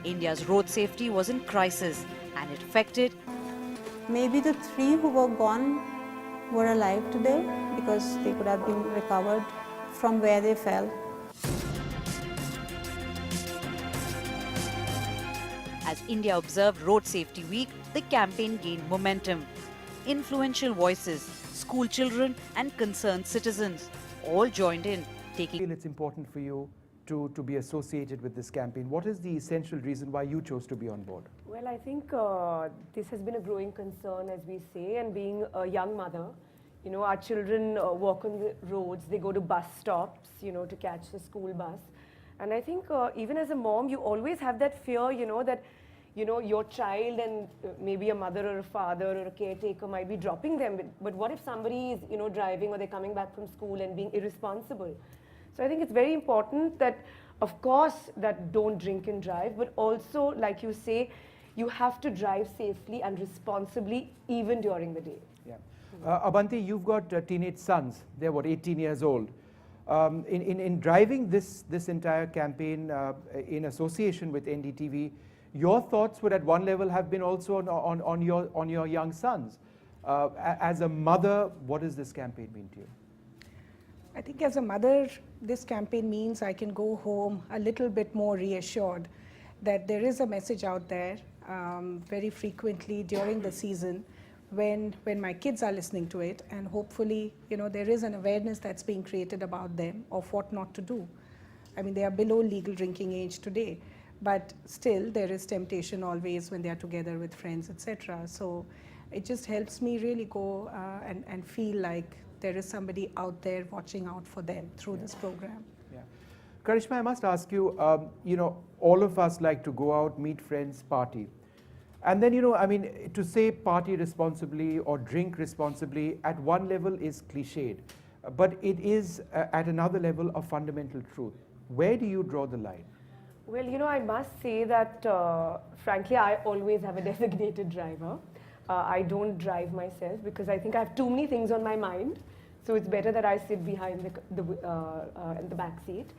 India's road safety was in crisis and it affected Maybe the 3 who were gone were alive today because they could have been recovered from where they fell. As India observed Road Safety Week, the campaign gained momentum. Influential voices, school children and concerned citizens all joined in, taking. I feel it's important for you to be associated with this campaign. What is the essential reason why you chose to be on board? Well, I think this has been a growing concern, as we say, and being a young mother, you know, our children walk on the roads, they go to bus stops, you know, to catch the school bus. And I think even as a mom, you always have that fear, you know, that, you know, your child and maybe a mother or a father or a caretaker might be dropping them. But what if somebody is, you know, driving or they're coming back from school and being irresponsible? So I think it's very important that, of course, that don't drink and drive, but also, like you say, you have to drive safely and responsibly even during the day. Yeah. Abanti, you've got teenage sons. They're what, 18 years old. In driving this entire campaign in association with NDTV, your thoughts would at one level have been also on your young sons. As a mother, what does this campaign mean to you? I think as a mother, this campaign means I can go home a little bit more reassured that there is a message out there very frequently during the season when my kids are listening to it, and hopefully, you know, there is an awareness that's being created about them of what not to do. I mean, they are below legal drinking age today, but still there is temptation always when they are together with friends, etc. So it just helps me really go and feel like there is somebody out there watching out for them through this program. Yeah. Karisma, I must ask you, you know, all of us like to go out, meet friends, party. And then, you know, I mean, to say party responsibly or drink responsibly at one level is cliched, but it is at another level a fundamental truth. Where do you draw the line? Well, you know, I must say that, frankly, I always have a designated driver. I don't drive myself because I think I have too many things on my mind. So it's better that I sit behind in the back seat.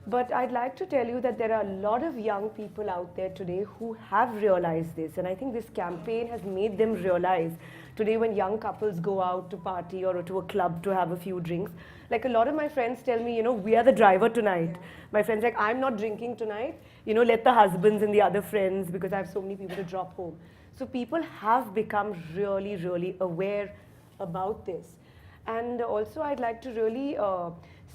But I'd like to tell you that there are a lot of young people out there today who have realized this. And I think this campaign has made them realize today when young couples go out to party or to a club to have a few drinks. Like a lot of my friends tell me, you know, we are the driver tonight. My friends like, I'm not drinking tonight. You know, let the husbands and the other friends, because I have so many people to drop home. So people have become really, really aware about this. And also I'd like to really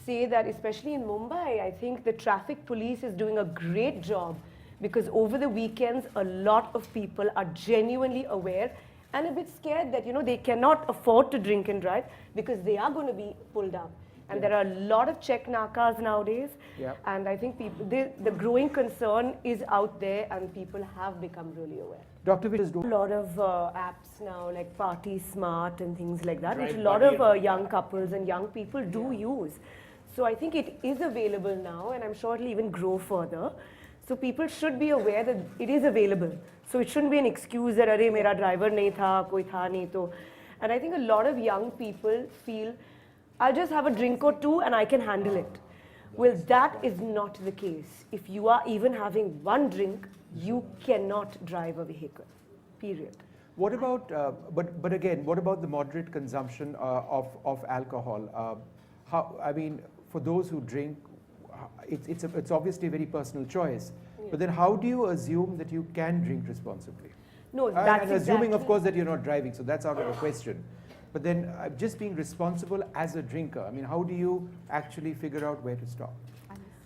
say that especially in Mumbai, I think the traffic police is doing a great job because over the weekends, a lot of people are genuinely aware and a bit scared that, you know, they cannot afford to drink and drive because they are going to be pulled up. And there are a lot of check nakas nowadays. Yeah. And I think people, the growing concern is out there and people have become really aware. Dr. Vish, a lot of apps now like Party Smart and things like that, which a lot of young couples and young people do use. So I think it is available now and I'm sure it will even grow further. So people should be aware that it is available. So it shouldn't be an excuse that, "Arey, mera driver nahi tha, koi tha nahi to." And I think a lot of young people feel, I'll just have a drink or two and I can handle it. Well, that is not the case. If you are even having one drink, you cannot drive a vehicle, period. What about, but again, what about the moderate consumption of alcohol? I mean, for those who drink, it's obviously a very personal choice. Yeah. But then how do you assume that you can drink responsibly? No, that's and assuming, of course, that you're not driving, so that's out of the question. But then just being responsible as a drinker, I mean, how do you actually figure out where to stop?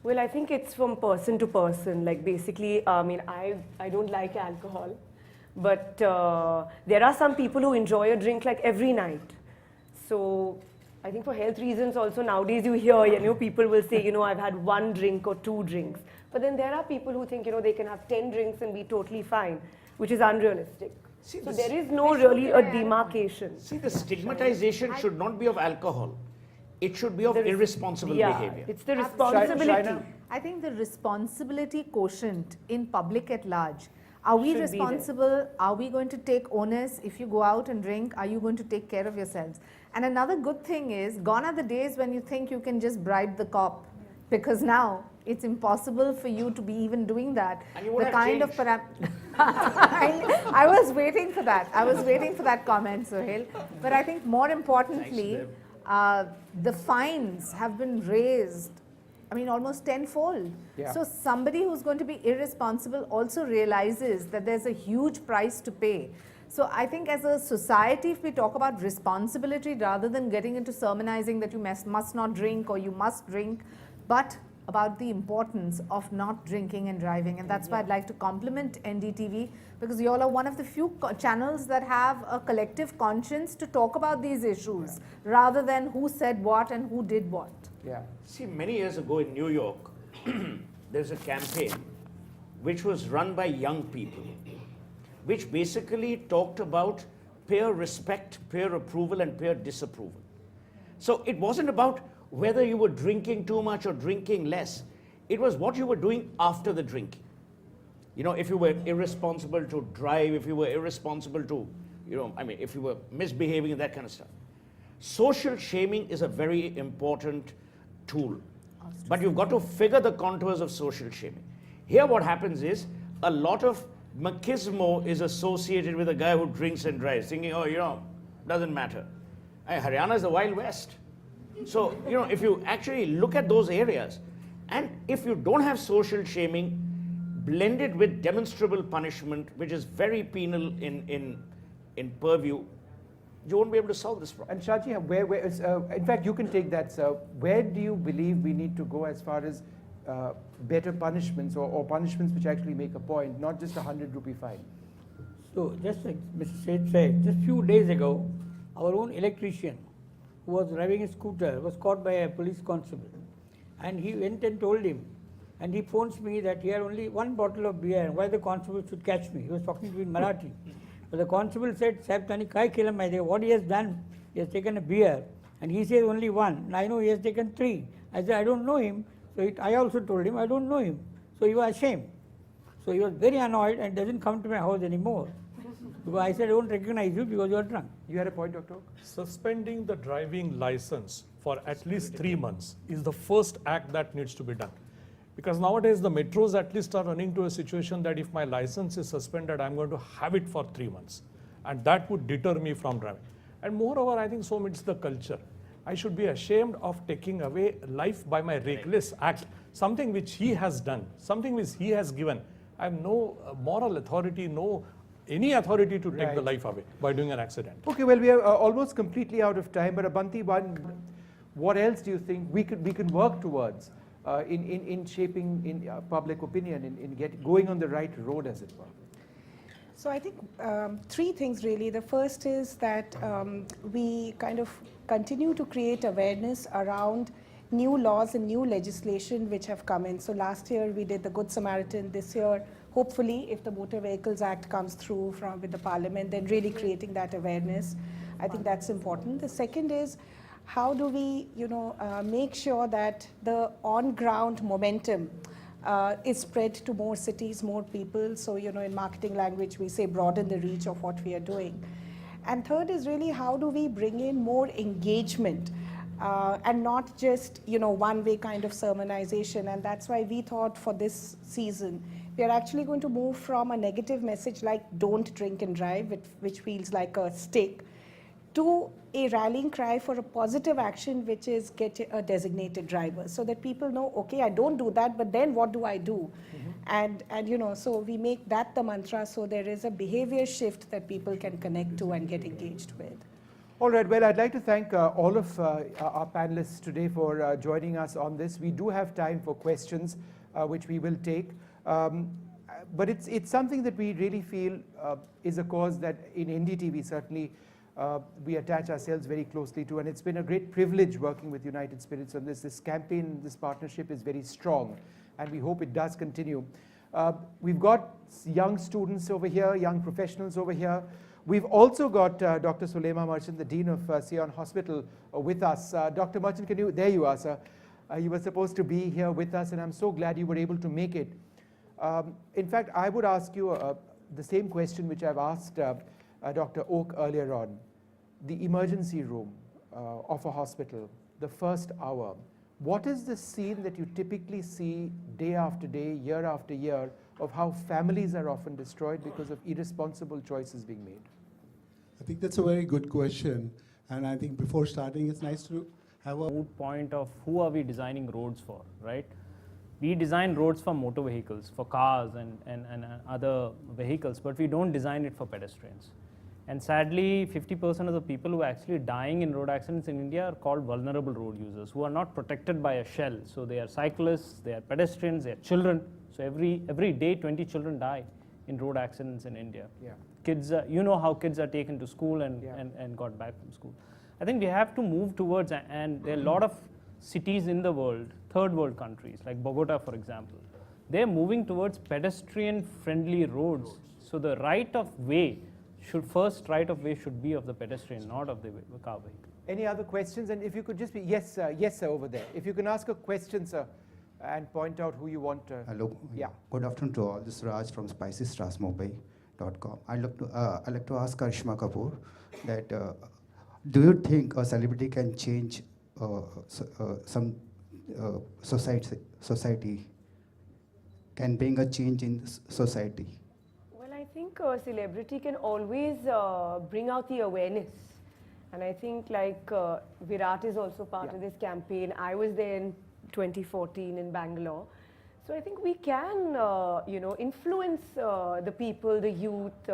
Well, I think it's from person to person. Like basically, I mean, I don't like alcohol, but there are some people who enjoy a drink like every night. So I think for health reasons also nowadays you hear, you know, people will say, you know, I've had one drink or two drinks. But then there are people who think, you know, they can have 10 drinks and be totally fine, which is unrealistic. See, so there is no really a demarcation. See, the stigmatization should not be of alcohol. It should be of irresponsible behavior. It's the responsibility. I think the responsibility quotient in public at large. Are we responsible? Are we going to take onus? If you go out and drink, are you going to take care of yourselves? And another good thing is, gone are the days when you think you can just bribe the cop. Because now, It's impossible for you to be even doing that. And you would The have kind of changed. I was waiting for that. I was waiting for that comment, Sohail. But I think more importantly, the fines have been raised, I mean, almost tenfold. Yeah. So somebody who's going to be irresponsible also realizes that there's a huge price to pay. So I think as a society, if we talk about responsibility rather than getting into sermonizing that you must not drink or you must drink, but about the importance of not drinking and driving. And that's why I'd like to compliment NDTV, because you all are one of the few channels that have a collective conscience to talk about these issues rather than who said what and who did what. Yeah. See, many years ago in New York, there's a campaign which was run by young people, which basically talked about peer respect, peer approval, and peer disapproval. So it wasn't about whether you were drinking too much or drinking less. It was what you were doing after the drinking. You know, if you were irresponsible to drive, if you were irresponsible to, if you were misbehaving and that kind of stuff. Social shaming is a very important tool, but you've got to figure the contours of social shaming. Here what happens is a lot of machismo is associated with a guy who drinks and drives, thinking, doesn't matter. Haryana is the Wild West. So, if you actually look at those areas, and if you don't have social shaming blended with demonstrable punishment, which is very penal in purview, you won't be able to solve this problem. And Shaji, in fact, you can take that, sir. Where do you believe we need to go as far as better punishments or punishments which actually make a point, not just a 100 rupee fine? So, just like Mr. Seth said, just few days ago, our own electrician who was driving a scooter was caught by a police constable, and he went and told him, and he phones me that he had only one bottle of beer and why the constable should catch me. He was talking to me in Marathi. But the constable said, Sahib, tani kai khela maide? What he has done, he has taken a beer, and he says only one, and I know he has taken 3. I said, I don't know him. So I also told him, I don't know him. So he was ashamed. So he was very annoyed and doesn't come to my house anymore. Because I said, I don't recognize you because you are drunk. You had a point, Dr. Oak? Suspending the driving license for at least 3 months is the first act that needs to be done. Because nowadays the metros at least are running to a situation that if my license is suspended, I'm going to have it for 3 months. And that would deter me from driving. And moreover, I think so it's the culture. I should be ashamed of taking away life by my reckless act, something which he has done, something which he has given. I have no moral authority, any authority to take the life away by doing an accident. Okay, well, we are almost completely out of time, but Abanti, what else do you think we can work towards in shaping public opinion, in going on the right road, as it were? So I think 3 things really. The first is that we kind of continue to create awareness around new laws and new legislation which have come in. So last year we did the Good Samaritan. This year, hopefully, if the Motor Vehicles Act comes through with the Parliament, then really creating that awareness. I think that's important. The second is, how do we, make sure that the on-ground momentum is spread to more cities, more people. So, in marketing language, we say broaden the reach of what we are doing. And third is really, how do we bring in more engagement and not just, one-way kind of sermonization. And that's why we thought for this season, we are actually going to move from a negative message like don't drink and drive, which feels like a stick, to a rallying cry for a positive action, which is get a designated driver, so that people know, okay, I don't do that, but then what do I do? And so we make that the mantra, so there is a behavior shift that people can connect to and get engaged with. All right, well, I'd like to thank all of our panelists today for joining us on this. We do have time for questions, which we will take. But it's something that we really feel is a cause that in NDTV certainly we attach ourselves very closely to, and it's been a great privilege working with United Spirits on this. This campaign, this partnership is very strong, and we hope it does continue. We've got young students over here, young professionals over here. We've also got Dr. Sulema Merchant, the Dean of Sion Hospital, with us. Dr. Merchant, there you are, sir. You were supposed to be here with us, and I'm so glad you were able to make it. In fact, I would ask you the same question which I've asked Dr. Oak earlier on. The emergency room of a hospital, the first hour, What is the scene that you typically see day after day, year after year, of how families are often destroyed because of irresponsible choices being made? I think that's a very good question. And I think before starting, it's nice to have a moot point of who are we designing roads for, right? We design roads for motor vehicles, for cars and other vehicles, but we don't design it for pedestrians. And sadly, 50% of the people who are actually dying in road accidents in India are called vulnerable road users, who are not protected by a shell. So they are cyclists, they are pedestrians, they are children. So every day, 20 children die in road accidents in India. Yeah. Kids, you know how kids are taken to school and got back from school. I think we have to move towards, and there are a lot of cities in the world, third world countries, like Bogota, for example. They're moving towards pedestrian-friendly roads. So the right of way should be of the pedestrian, not of the car vehicle. Any other questions? And if you could just be, yes, sir, over there. If you can ask a question, sir, and point out who you want. Hello. Yeah. Good afternoon to all. This is Raj from SpicyStarsMobile.com. I'd like to ask Karisma Kapoor that do you think a celebrity can change some society? Can bring a change in society? Well, I think a celebrity can always bring out the awareness. And I think like Virat is also part of this campaign. I was there in 2014 in Bangalore. So I think we can, influence the people, the youth,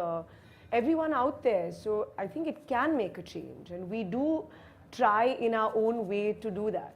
everyone out there. So I think it can make a change. And we do try in our own way to do that.